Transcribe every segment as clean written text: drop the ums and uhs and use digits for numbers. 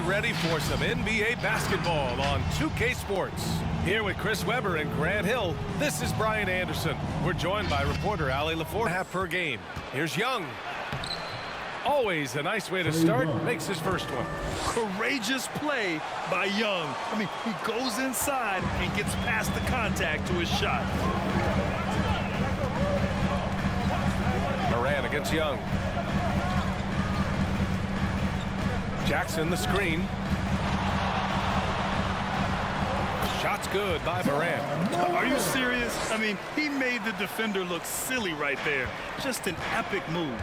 Ready for some NBA basketball on 2K Sports. Here with Chris Webber and Grant Hill, this is Brian Anderson. We're joined by reporter Ali LaForge. Half per game. Here's Young. Always a nice way to start. Makes his first one. Courageous play by Young. I mean, he goes inside and gets past the contact to his shot. Morant against Young. Jackson the screen. Shot's good by Morant. Are you serious? I mean, he made the defender look silly right there. Just an epic move.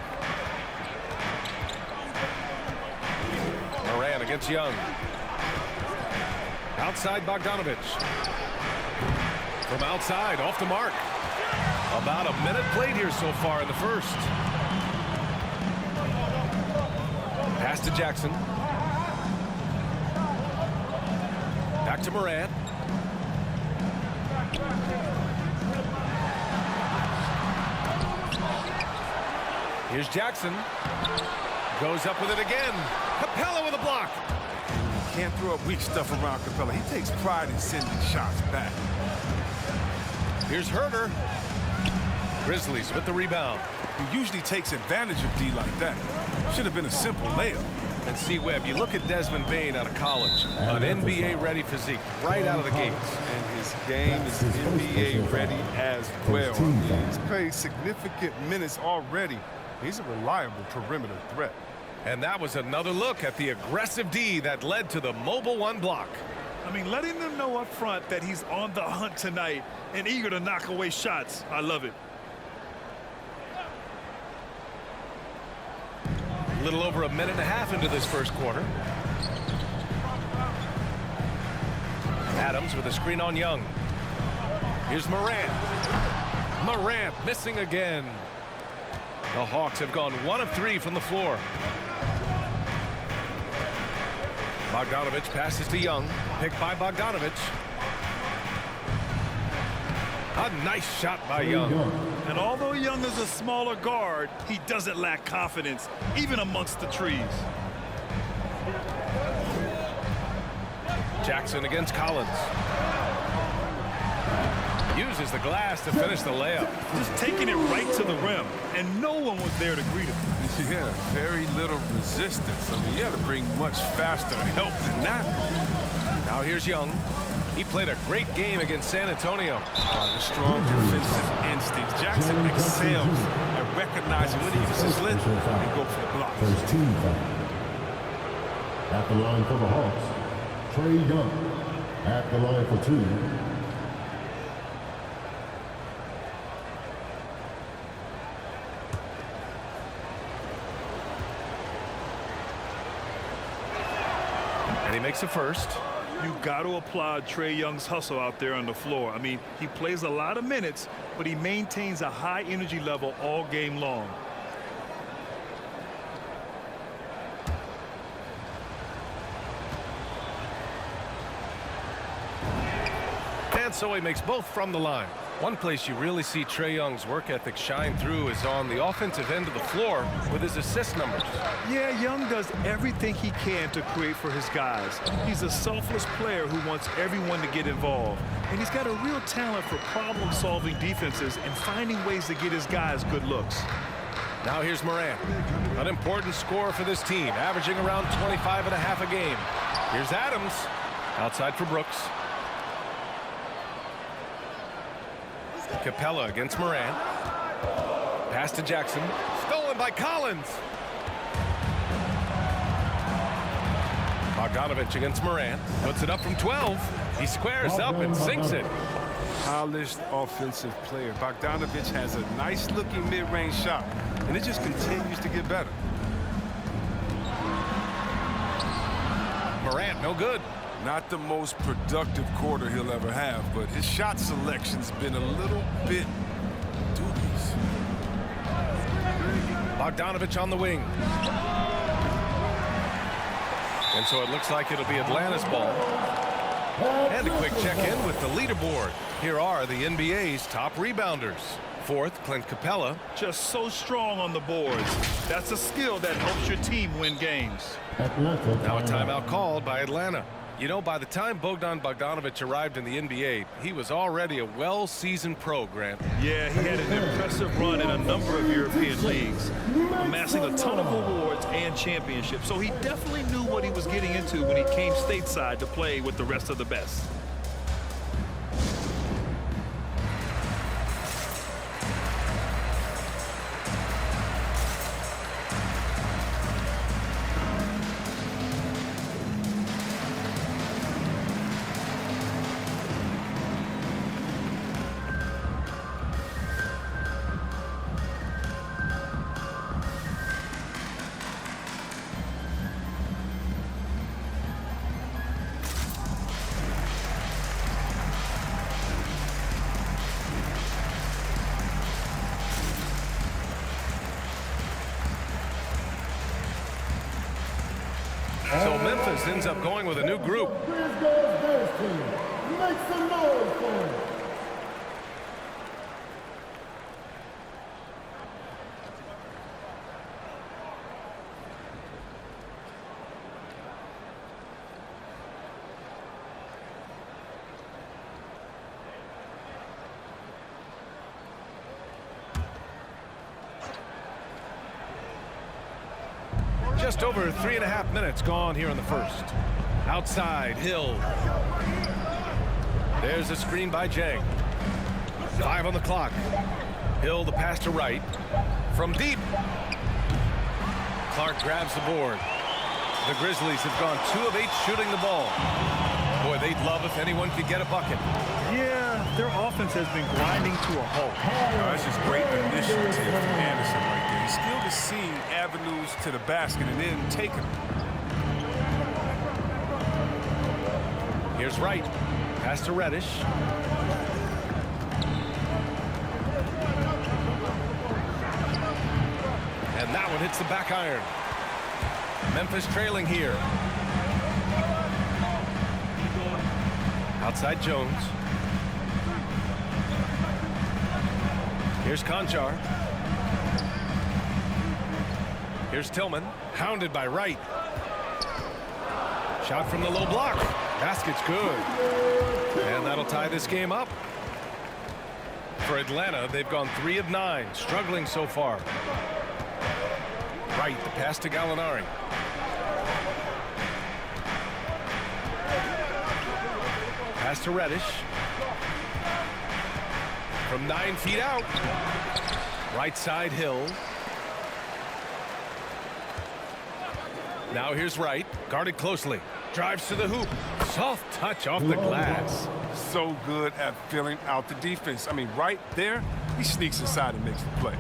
Morant against Young. Outside Bogdanovich. From outside, off the mark. About a minute played here so far in the first. Pass to Jackson. Back to Morant. Here's Jackson. Goes up with it again. Capella with a block. Can't throw up weak stuff around Capella. He takes pride in sending shots back. Here's Herter. Grizzlies with the rebound. He usually takes advantage of D like that. Should have been a simple layup. And see, Webb, you look at Desmond Bain out of college, an NBA-ready physique right out of the gates. And his game is NBA-ready as well. He's played significant minutes already. He's a reliable perimeter threat. And that was another look at the aggressive D that led to the mobile one block. I mean, letting them know up front that he's on the hunt tonight and eager to knock away shots. I love it. A little over a minute and a half into this first quarter. Adams with a screen on Young. Here's Morant. Morant missing again. The Hawks have gone 1 of 3 from the floor. Bogdanovich passes to Young. Picked by Bogdanovich. A nice shot by Young. And although Young is a smaller guard, he doesn't lack confidence, even amongst the trees. Jackson against Collins. Uses the glass to finish the layup. Just taking it right to the rim, and no one was there to greet him. Yeah, very little resistance. I mean, you had to bring much faster help than that. Now here's Young. He played a great game against San Antonio. The strong defensive instincts. Jackson excels at recognizing when he uses length and go for the block. First team foul. At the line for the Hawks, Trae Young. At the line for 2. And he makes a first. You got to applaud Trae Young's hustle out there on the floor. I mean, he plays a lot of minutes, but he maintains a high energy level all game long. And so he makes both from the line. One place you really see Trae Young's work ethic shine through is on the offensive end of the floor with his assist numbers. Yeah, Young does everything he can to create for his guys. He's a selfless player who wants everyone to get involved. And he's got a real talent for problem-solving defenses and finding ways to get his guys good looks. Now here's Morant, an important scorer for this team, averaging around 25.5 a game. Here's Adams, outside for Brooks. Capella against Morant. Pass to Jackson. Stolen by Collins. Bogdanovich against Morant. Puts it up from 12. He squares up and sinks it. Polished offensive player. Bogdanovich has a nice-looking mid-range shot, and it just continues to get better. Morant, no good. Not the most productive quarter he'll ever have, but his shot selection's been a little bit dubious. Bogdanovich on the wing. And so it looks like it'll be Atlanta's ball. And a quick check-in with the leaderboard. Here are the NBA's top rebounders. Fourth, Clint Capella. Just so strong on the boards. That's a skill that helps your team win games. Atlanta. Now a timeout called by Atlanta. You know, by the time Bogdan Bogdanovic arrived in the NBA, he was already a well-seasoned pro, Grant. Yeah, he had an impressive run in a number of European leagues, amassing a ton of awards and championships. So he definitely knew what he was getting into when he came stateside to play with the rest of the best. So Memphis ends up going with a new group. Grizzlies team. Make some noise for them. Just over 3.5 minutes gone here in the first. Outside, Hill. There's a screen by Jang. 5 on the clock. Hill, the pass to right. From deep. Clark grabs the board. The Grizzlies have gone 2 of 8 shooting the ball. Boy, they'd love if anyone could get a bucket. Yeah, their offense has been grinding to a halt. That's just great initiative from Anderson right there. He's skilled to see avenues to the basket and then take them. Here's Wright. Pass to Reddish. And that one hits the back iron. Memphis trailing here. Outside Jones. Here's Conchar. Here's Tillman. Hounded by Wright. Shot from the low block. Basket's good. And that'll tie this game up. For Atlanta, they've gone 3 of 9, struggling so far. Wright, the pass to Gallinari. Pass to Reddish. From 9 feet out. Right side, Hill. Now here's Wright, guarded closely. Drives to the hoop. Soft touch off the glass. So good at filling out the defense. I mean, right there, he sneaks inside and makes the play.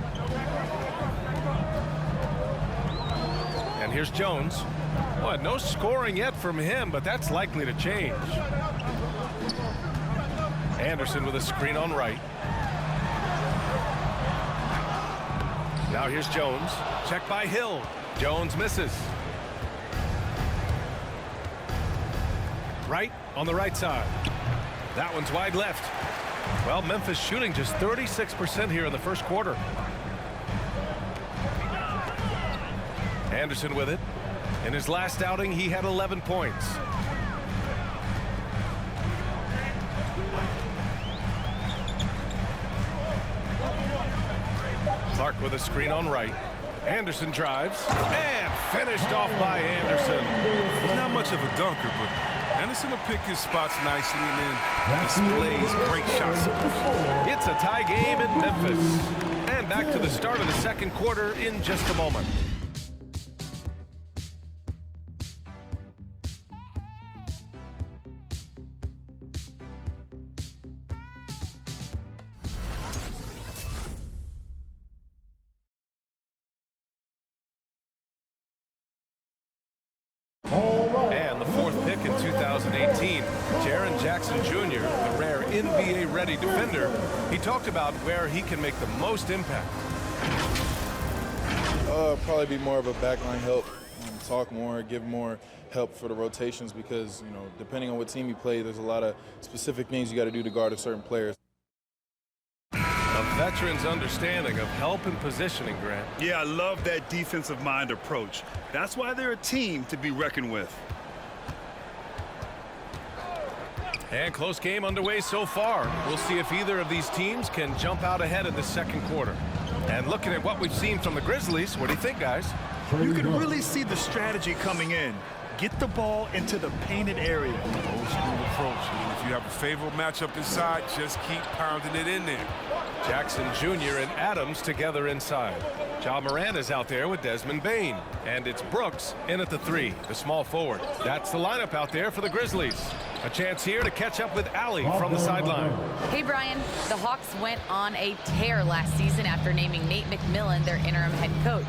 And here's Jones. Well, no scoring yet from him, but that's likely to change. Anderson with a screen on Wright. Now here's Jones. Check by Hill. Jones misses. Wright on the right side. That one's wide left. Well, Memphis shooting just 36% here in the first quarter. Anderson with it. In his last outing, he had 11 points. Clark with a screen on Wright. Anderson drives and finished off by Anderson. He's not much of a dunker, but Anderson will pick his spots nicely and then displays great shots. It's a tie game in Memphis. And back to the start of the second quarter in just a moment. And the 4th pick in 2018, Jaren Jackson Jr., the rare NBA-ready defender, he talked about where he can make the most impact. Probably be more of a backline help, talk more, give more help for the rotations because, you know, depending on what team you play, there's a lot of specific things you got to do to guard a certain player. A veteran's understanding of help and positioning, Grant. Yeah, I love that defensive mind approach. That's why they're a team to be reckoned with. And close game underway so far. We'll see if either of these teams can jump out ahead in the second quarter. And looking at what we've seen from the Grizzlies, what do you think, guys? You can really see the strategy coming in. Get the ball into the painted area. Old school approach. If you have a favorable matchup inside, just keep pounding it in there. Jackson Jr. and Adams together inside. Ja Morant is out there with Desmond Bane. And it's Brooks in at the 3, the small forward. That's the lineup out there for the Grizzlies. A chance here to catch up with Allie from the sideline. Hey, Brian. The Hawks went on a tear last season after naming Nate McMillan their interim head coach.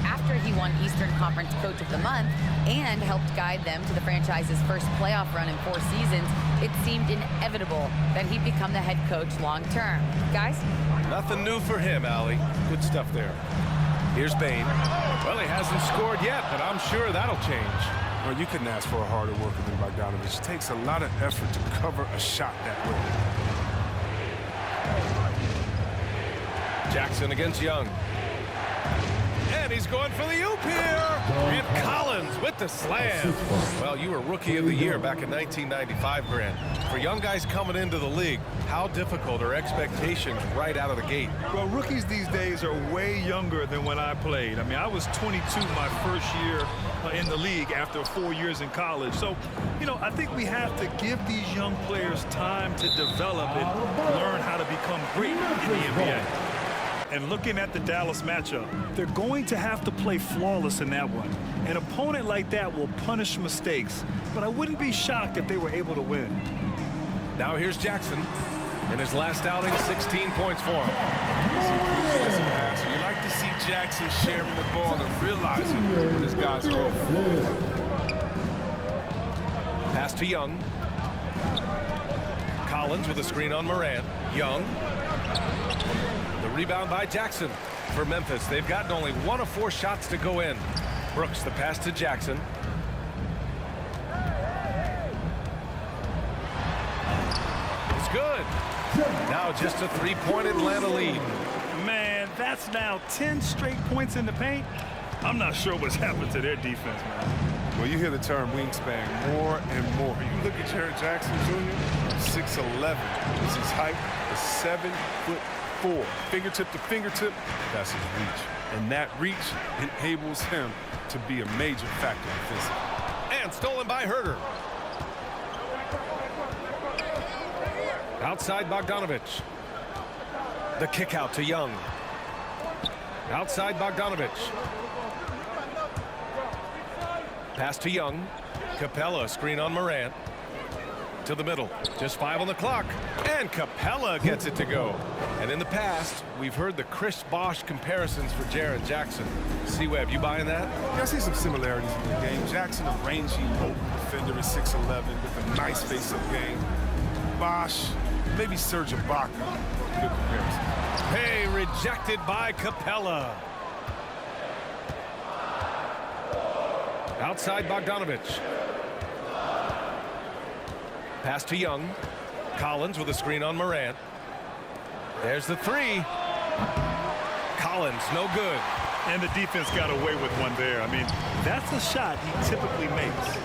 After he won Eastern Conference Coach of the Month and helped guide them to the franchise's first playoff run in 4 seasons, it seemed inevitable that he'd become the head coach long-term. Guys? Nothing new for him, Allie. Good stuff there. Here's Bane. Well, he hasn't scored yet, but I'm sure that'll change. Well, you couldn't ask for a harder worker than Bogdanovich. It takes a lot of effort to cover a shot that way. Jackson against Young. And he's going for the oop here. And Collins with the slam. Well, you were Rookie of the Year back in 1995, Grant. For young guys coming into the league, how difficult are expectations right out of the gate? Well, rookies these days are way younger than when I played. I mean, I was 22 my first year in the league after 4 years in college. So, you know, I think we have to give these young players time to develop and learn how to become great in the NBA. And looking at the Dallas matchup, they're going to have to play flawless in that one. An opponent like that will punish mistakes, but I wouldn't be shocked if they were able to win. Now here's Jackson. In his last outing, 16 points for him. You like to see Jackson sharing the ball and realizing when his guys are open. Pass to Young. Collins with a screen on Morant. Young. The rebound by Jackson for Memphis. They've gotten only 1 of 4 shots to go in. Brooks, the pass to Jackson. It's good. Now just a 3-point Atlanta lead. Man, that's now 10 straight points in the paint. I'm not sure what's happened to their defense, man. Well, you hear the term wingspan more and more. You look at Jared Jackson Jr., 6'11". Is his height is 7'4". Fingertip to fingertip, that's his reach. And that reach enables him to be a major factor defensively. And stolen by Herter. Outside Bogdanovich. The kick out to Young. Outside Bogdanovich. Pass to Young. Capella, screen on Morant. To the middle. Just 5 on the clock. And Capella gets it to go. And in the past, we've heard the Chris Bosh comparisons for Jaren Jackson. C-Web, you buying that? Yeah, I see some similarities in the game. Jackson, a rangy, open defender at 6'11", with a nice face-up game. Bosh, maybe Serge Ibaka. Good comparison. Hey, rejected by Capella. Outside Bogdanovich. Pass to Young. Collins with a screen on Morant. There's the 3. Collins, no good. And the defense got away with one there. I mean, that's a shot he typically makes.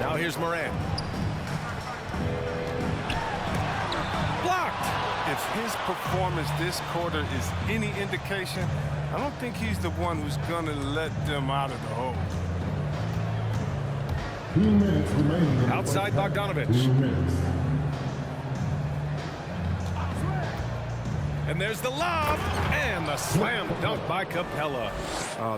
Now here's Morant. Blocked. If his performance this quarter is any indication, I don't think he's the one who's going to let them out of the hole. 2 minutes remaining. Outside Bogdanovich. 2 minutes. And there's the lob. And the slam dunk by Capella.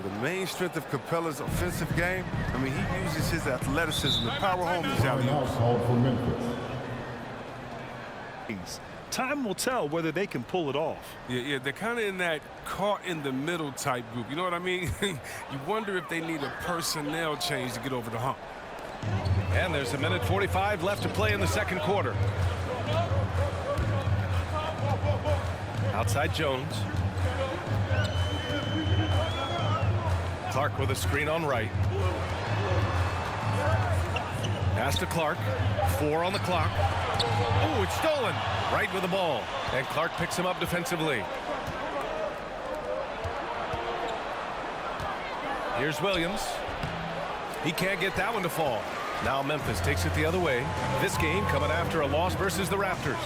The main strength of Capella's offensive game, I mean, he uses his athleticism to power home his alley-oops. Called for Memphis. Time will tell whether they can pull it off. Yeah, they're kind of in that caught-in-the-middle type group. You know what I mean? You wonder if they need a personnel change to get over the hump. And there's a minute 45 left to play in the second quarter. Outside Jones. Clark with a screen on right. Pass to Clark. 4 on the clock. Oh, it's stolen. Right with the ball. And Clark picks him up defensively. Here's Williams. He can't get that one to fall. Now Memphis takes it the other way. This game coming after a loss versus the Raptors.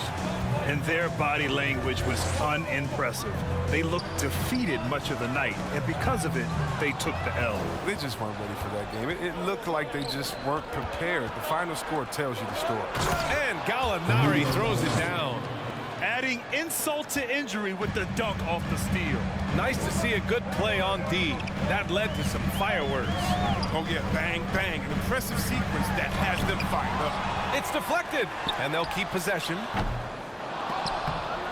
And their body language was unimpressive. They looked defeated much of the night, and because of it, they took the L. They just weren't ready for that game. It looked like they just weren't prepared. The final score tells you the story. And Gallinari throws it down. Adding insult to injury with the dunk off the steal. Nice to see a good play on D. That led to some fireworks. Oh, yeah, bang, bang. An impressive sequence that has them fired up. It's deflected, and they'll keep possession.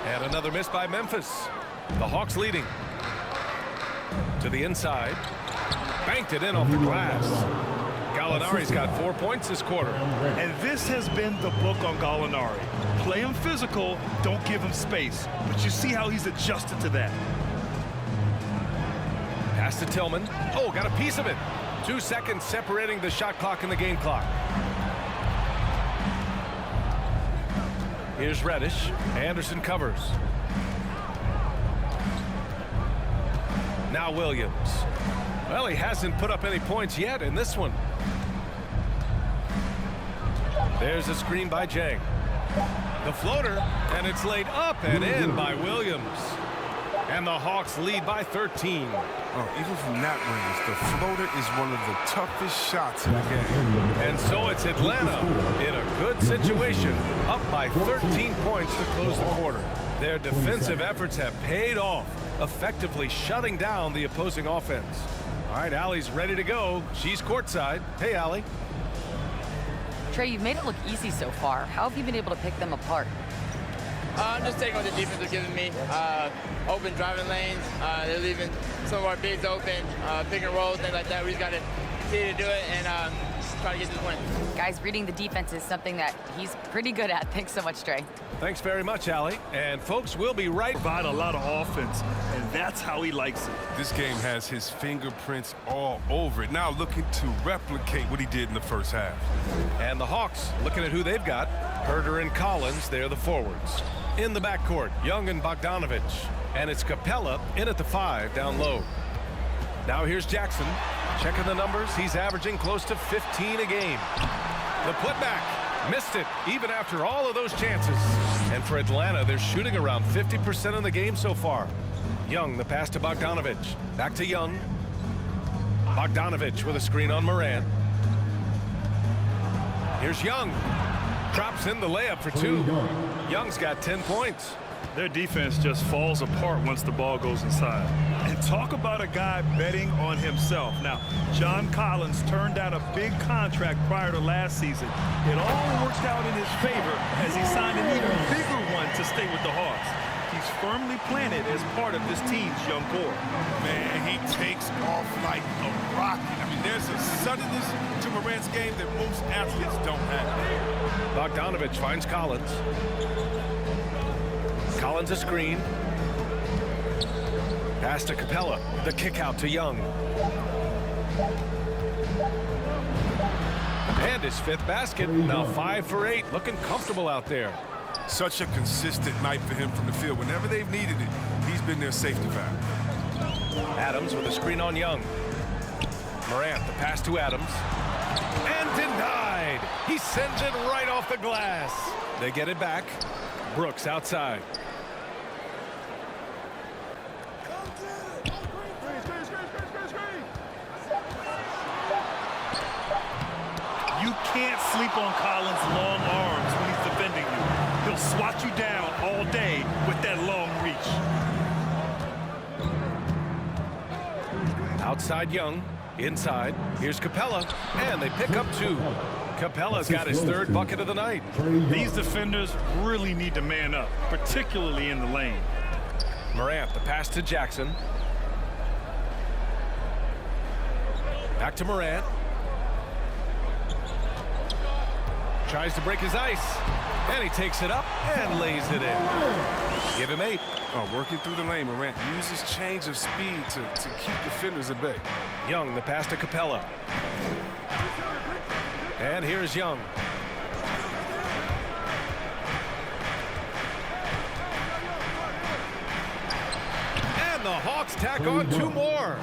And another miss by Memphis. The Hawks leading. To the inside. Banked it in off the glass. Gallinari's got 4 points this quarter. And this has been the book on Gallinari. Play him physical, don't give him space. But you see how he's adjusted to that. Pass to Tillman. Oh, got a piece of it. 2 seconds separating the shot clock and the game clock. Here's Reddish. Anderson covers. Now Williams. Well, he hasn't put up any points yet in this one. There's a screen by Jang. The floater, and it's laid up and in by Williams. And the Hawks lead by 13. Oh, even from that range, the floater is one of the toughest shots in the game. And so it's Atlanta in a good situation, up by 13 points to close the quarter. Their defensive efforts have paid off, effectively shutting down the opposing offense. All right, Allie's ready to go. She's courtside. Hey, Allie. Trae, you've made it look easy so far. How have you been able to pick them apart? I'm just taking what the defense is giving me. Open driving lanes. They're leaving some of our bigs open, pick and rolls, things like that. We just got to continue to do it and try to get this win. Guys, reading the defense is something that he's pretty good at. Thanks so much, Trae. Thanks very much, Allie. And folks, we'll be right back. Provide a lot of offense, and that's how he likes it. This game has his fingerprints all over it. Now looking to replicate what he did in the first half. And the Hawks, looking at who they've got. Herter and Collins, they're the forwards. In the backcourt, Young and Bogdanovich. And it's Capella in at the 5 down low. Now here's Jackson. Checking the numbers, he's averaging close to 15 a game. The putback, missed it, even after all of those chances. And for Atlanta, they're shooting around 50% in the game so far. Young, the pass to Bogdanovich. Back to Young. Bogdanovich with a screen on Morant. Here's Young. Drops in the layup for 2. Young's got 10 points. Their defense just falls apart once the ball goes inside. And talk about a guy betting on himself. Now, John Collins turned down a big contract prior to last season. It all worked out in his favor as he signed an even bigger one to stay with the Hawks. He's firmly planted as part of this team's young core. Man, he takes off like a rocket. I mean, there's a suddenness to Morant's game that most athletes don't have. Bogdanovich finds Collins. Collins a screen. Pass to Capella. The kick out to Young. And his 5th basket. Now 5 for 8. Looking comfortable out there. Such a consistent night for him from the field. Whenever they've needed it, he's been their safety valve. Adams with a screen on Young. Morant, the pass to Adams. And denied. He sends it right off the glass. They get it back. Brooks outside. You can't sleep on Collins' long arms when he's defending you. He'll swat you down all day with that long reach. Outside Young. Inside. Here's Capella. And they pick up 2. Capella's got his 3rd bucket of the night. These defenders really need to man up, particularly in the lane. Morant, the pass to Jackson. Back to Morant. Tries to break his ice. And he takes it up and lays it in. Give him 8. Oh, working through the lane, Morant uses change of speed to keep defenders at bay. Young, the pass to Capella. And here's Young. And the Hawks tack on 2 more.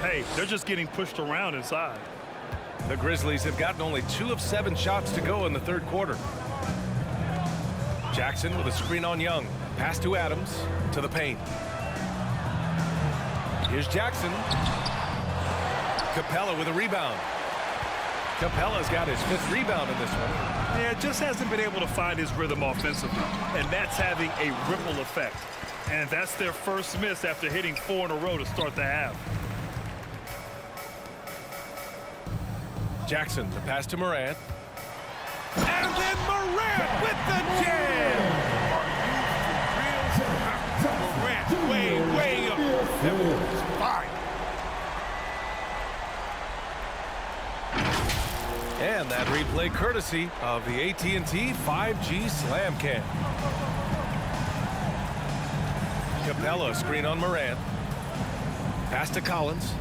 Hey, they're just getting pushed around inside. The Grizzlies have gotten only 2 of 7 shots to go in the third quarter. Jackson with a screen on Young. Pass to Adams, to the paint. Here's Jackson. Capella with a rebound. Capella's got his 5th rebound in this one. Yeah, just hasn't been able to find his rhythm offensively, and that's having a ripple effect. And that's their first miss after hitting 4 in a row to start the half. Jackson, the pass to Morant. And then Morant with the jam! Morant way up. That was fire. And that replay courtesy of the AT&T 5G Slam Cam. Capella screen on Morant. Pass to Collins.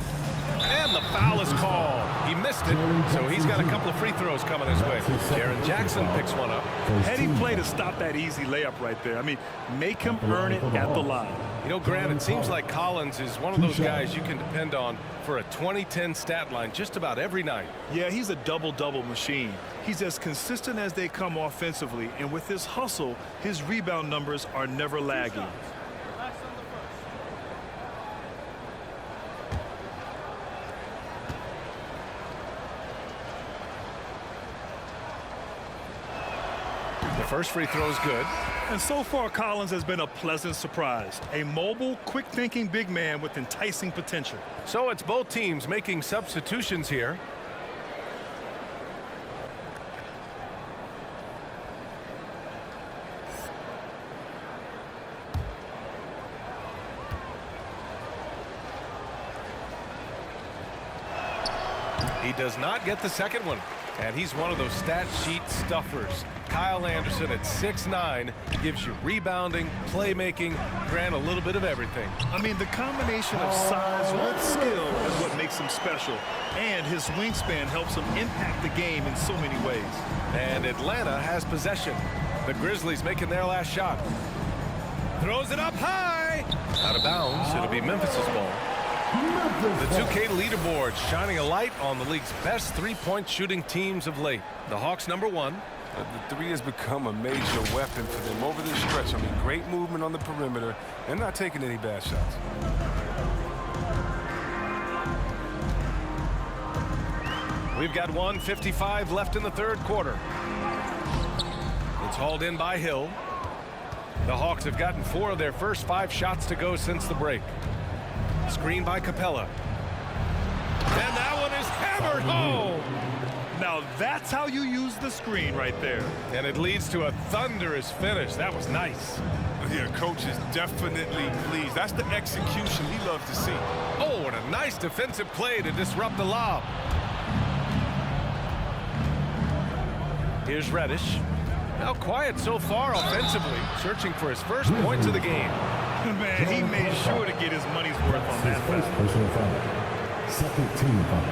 And the foul is called. He missed it, so he's got a couple of free throws coming his way. Jaren Jackson picks one up. Heady play to stop that easy layup right there. I mean, make him earn it at the line. You know, Grant, it seems like Collins is one of those guys you can depend on for a 20-10 stat line just about every night. Yeah, he's a double-double machine. He's as consistent as they come offensively, and with his hustle, his rebound numbers are never lagging. The first free throw is good. And so far, Collins has been a pleasant surprise. A mobile, quick-thinking big man with enticing potential. So it's both teams making substitutions here. He does not get the second one. And he's one of those stat sheet stuffers. Kyle Anderson at 6'9" gives you rebounding, playmaking, Grant, a little bit of everything. I mean, the combination of size with skill is what makes him special. And his wingspan helps him impact the game in so many ways. And Atlanta has possession. The Grizzlies making their last shot. Throws it up high. Out of bounds. It'll be Memphis's ball. The 2K leaderboard shining a light on the league's best three-point shooting teams of late. The Hawks #1. The 3 has become a major weapon for them over this stretch. I mean, great movement on the perimeter and not taking any bad shots. We've got 1:55 left in the third quarter. It's hauled in by Hill. The Hawks have gotten 4 of their first 5 shots to go since the break. Screen by Capella. And that one is hammered home. Now that's how you use the screen right there. And it leads to a thunderous finish. That was nice. Yeah, coach is definitely pleased. That's the execution he loves to see. Oh, and a nice defensive play to disrupt the lob. Here's Reddish. Now quiet so far offensively, searching for his first points of the game. Man, he made sure to get his money's worth on that First foul. personal foul. Second team foul.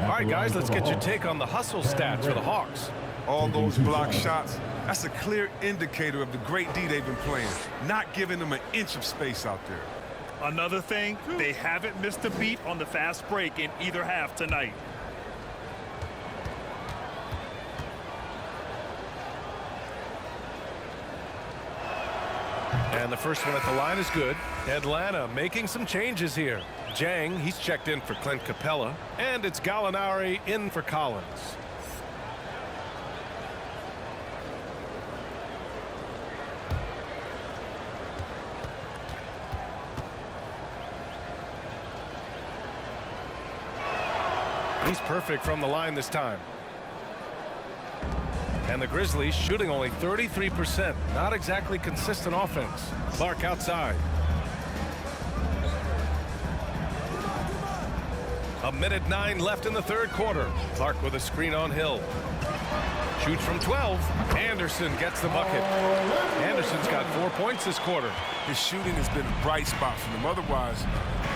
All right, guys, let's get your take on the hustle stats for the Hawks. All those block shots, that's a clear indicator of the great D they've been playing, not giving them an inch of space out there. Another thing, they haven't missed a beat on the fast break in either half tonight. And the first one at the line is good. Atlanta making some changes here. Jang, he's checked in for Clint Capella. And it's Gallinari in for Collins. He's perfect from the line this time. And the Grizzlies shooting only 33%. Not exactly consistent offense. Clark outside. A minute 9 left in the third quarter. Clark with a screen on Hill. Shoots from 12. Anderson gets the bucket. Anderson's got 4 points this quarter. His shooting has been a bright spot for them. Otherwise,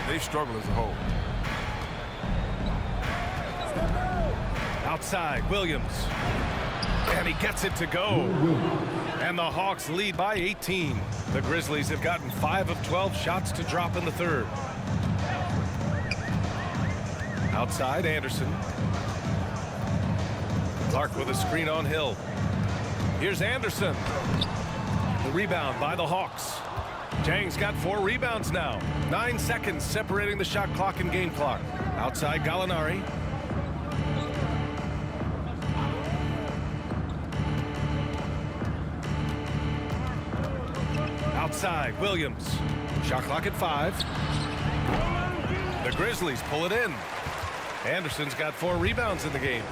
they've struggled as a whole. Outside, Williams. And he gets it to go. And the Hawks lead by 18. The Grizzlies have gotten 5 of 12 shots to drop in the third. Outside, Anderson. Clark with a screen on Hill. Here's Anderson. The rebound by the Hawks. Jang's got 4 rebounds now. 9 seconds separating the shot clock and game clock. Outside, Gallinari. Outside, Williams. Shot clock at 5. The Grizzlies pull it in. Anderson's got 4 rebounds in the game.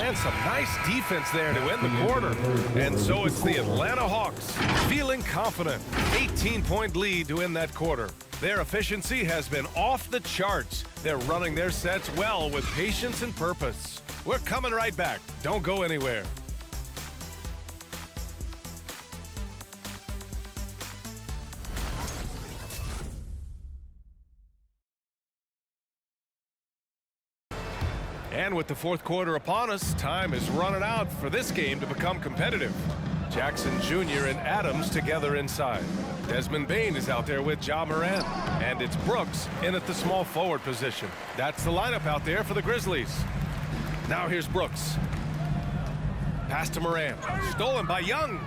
And some nice defense there to end the quarter. And so it's the Atlanta Hawks feeling confident. 18-point lead to end that quarter. Their efficiency has been off the charts. They're running their sets well with patience and purpose. We're coming right back. Don't go anywhere. And with the fourth quarter upon us, time is running out for this game to become competitive. Jackson Jr. and Adams together inside. Desmond Bane is out there with Ja Morant. And it's Brooks in at the small forward position. That's the lineup out there for the Grizzlies. Now here's Brooks. Pass to Morant. Stolen by Young.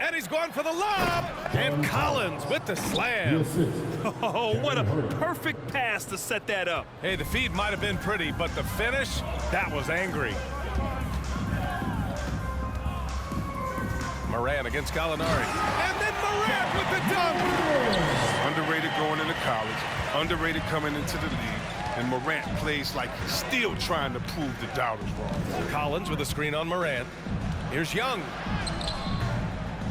And he's going for the lob. And Collins with the slam. Oh, what a perfect pass to set that up. Hey, the feed might have been pretty, but the finish, that was angry. Morant against Gallinari. And then Morant with the dunk. Underrated going into college, underrated coming into the league, and Morant plays like he's still trying to prove the doubters wrong. Collins with a screen on Morant. Here's Young.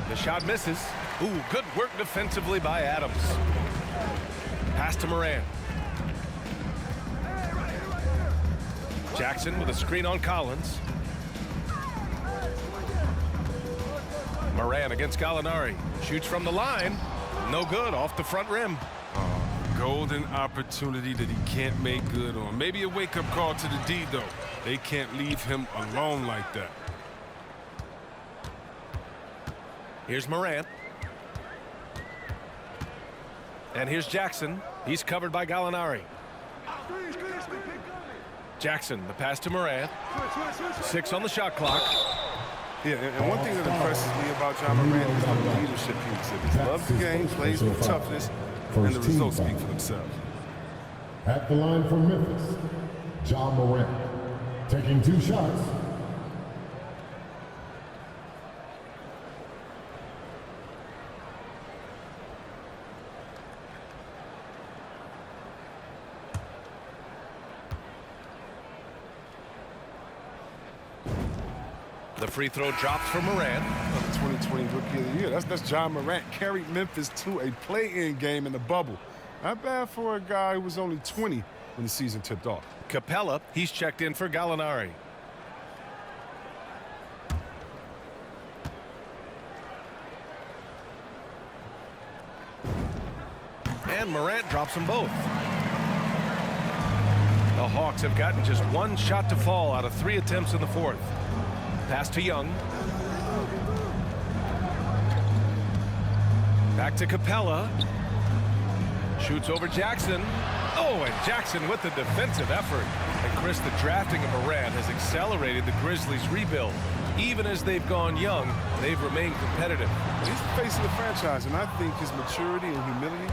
The shot misses. Ooh, good work defensively by Adams. Pass to Morant. Jackson with a screen on Collins. Morant against Gallinari. Shoots from the line. No good, off the front rim. Golden opportunity that he can't make good on. Maybe a wake-up call to the D, though. They can't leave him alone like that. Here's Morant. And here's Jackson. He's covered by Gallinari. Jackson, the pass to Morant. 6 on the shot clock. Yeah, and one thing that impresses me about Ja Morant is the leadership he exhibits. He loves the game, plays with toughness, and the results speak for themselves. At the line for Memphis, Ja Morant, taking 2 shots. The free throw drops for Morant. The 2020 Rookie of the Year. That's Ja Morant. Carried Memphis to a play-in game in the bubble. Not bad for a guy who was only 20 when the season tipped off. Capella, he's checked in for Gallinari. And Morant drops them both. The Hawks have gotten just 1 shot to fall out of 3 attempts in the fourth. Pass to Young. Back to Capella. Shoots over Jackson. Oh, and Jackson with the defensive effort. And Chris, the drafting of Morant has accelerated the Grizzlies' rebuild. Even as they've gone young, they've remained competitive. He's facing the franchise, and I think his maturity and humility,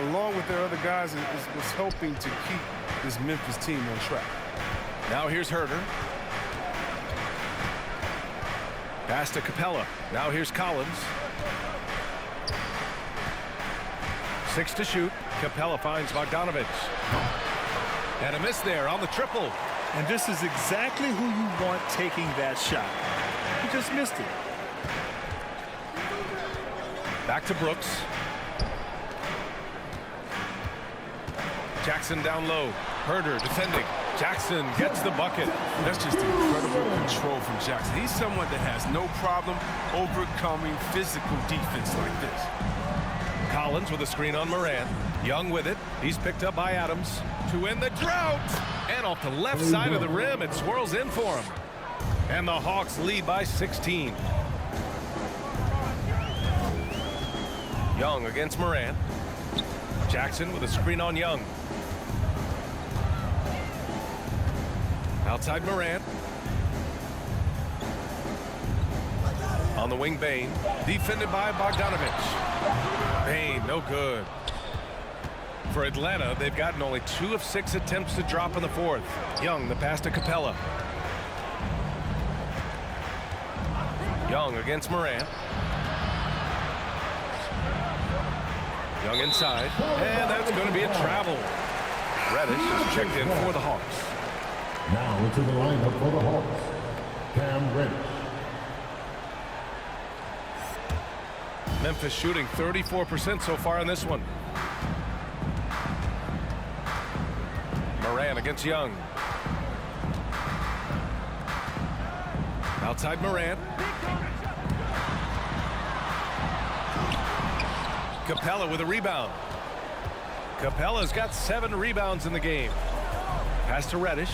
along with their other guys, is helping to keep this Memphis team on track. Now here's Herter. Pass to Capella. Now here's Collins. 6 to shoot. Capella finds Bogdanovich. And a miss there on the triple. And this is exactly who you want taking that shot. He just missed it. Back to Brooks. Jackson down low. Herter defending. Jackson gets the bucket. That's just incredible control from Jackson. He's someone that has no problem overcoming physical defense like this. Collins with a screen on Morant. Young with it. He's picked up by Adams to win the drought. And off the left side of the rim, it swirls in for him. And the Hawks lead by 16. Young against Morant. Jackson with a screen on Young. Outside Morant. On the wing, Bane. Defended by Bogdanovich. Bane, no good. For Atlanta, they've gotten only 2 of 6 attempts to drop in the fourth. Young, the pass to Capella. Young against Morant. Young inside. And that's going to be a travel. Reddish is checked in for the Hawks. Now into the lineup for the Hawks, Cam Reddish. Memphis shooting 34% so far in this one. Morant against Young. Outside Morant. Capella with a rebound. Capella's got 7 rebounds in the game. Pass to Reddish.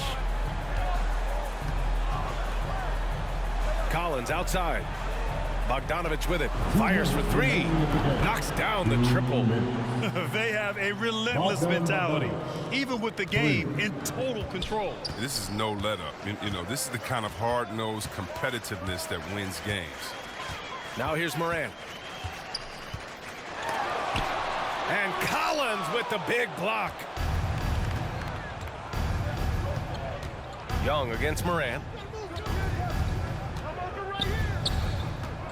Collins outside. Bogdanovich with it. Fires for 3. Knocks down the triple. They have a relentless mentality, even with the game in total control. This is no let up. You know, this is the kind of hard-nosed competitiveness that wins games. Now here's Morant. And Collins with the big block. Young against Morant.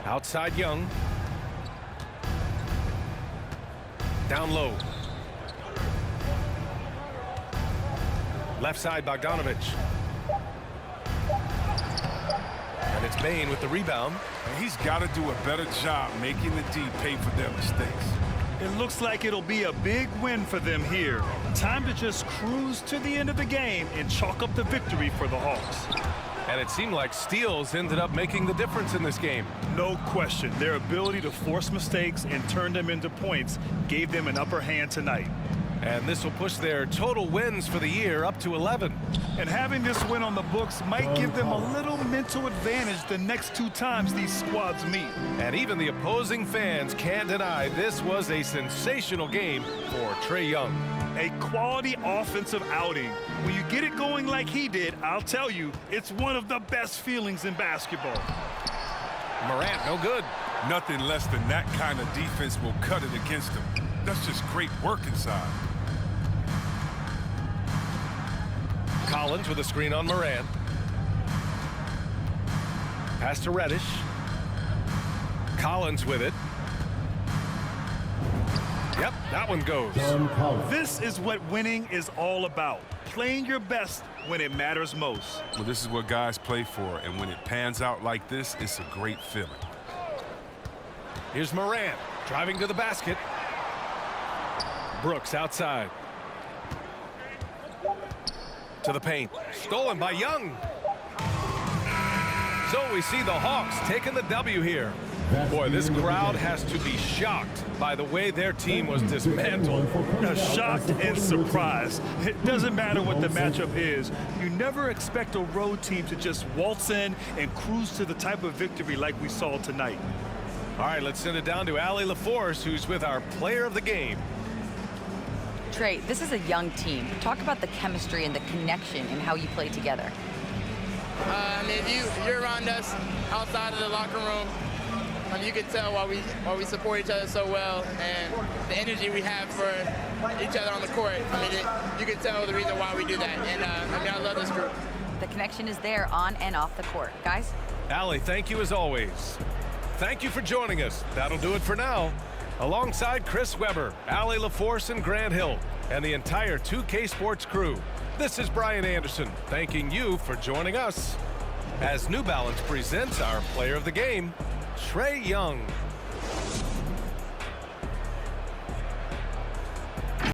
Outside Young. Down low. Left side Bogdanovich. And it's Bane with the rebound. And he's got to do a better job making the D pay for their mistakes. It looks like it'll be a big win for them here. Time to just cruise to the end of the game and chalk up the victory for the Hawks. And it seemed like steals ended up making the difference in this game. No question. Their ability to force mistakes and turn them into points gave them an upper hand tonight. And this will push their total wins for the year up to 11. And having this win on the books might give them a little mental advantage the next 2 times these squads meet. And even the opposing fans can't deny this was a sensational game for Trae Young. A quality offensive outing. When you get it going like he did, I'll tell you, it's one of the best feelings in basketball. Morant, no good. Nothing less than that kind of defense will cut it against them. That's just great work inside. Collins with a screen on Morant. Pass to Reddish. Collins with it. Yep, that one goes. This is what winning is all about. Playing your best when it matters most. Well, this is what guys play for, and when it pans out like this, it's a great feeling. Here's Morant driving to the basket. Brooks outside. To the paint. Stolen by Young. So we see the Hawks taking the W here. Boy, this crowd has to be shocked by the way their team was dismantled. Shocked and surprised. It doesn't matter what the matchup is. You never expect a road team to just waltz in and cruise to the type of victory like we saw tonight. All right, let's send it down to Allie LaForce, who's with our player of the game. Trae, this is a young team. Talk about the chemistry and the connection and how you play together. I mean, if you're around us outside of the locker room, you can tell why we support each other so well, and the energy we have for each other on the court. I mean, you can tell the reason why we do that. And I mean, I love this group. The connection is there on and off the court. Guys? Allie, thank you as always. Thank you for joining us. That'll do it for now. Alongside Chris Webber, Allie LaForce, and Grant Hill, and the entire 2K Sports crew, this is Brian Anderson thanking you for joining us as New Balance presents our player of the game, Trae Young.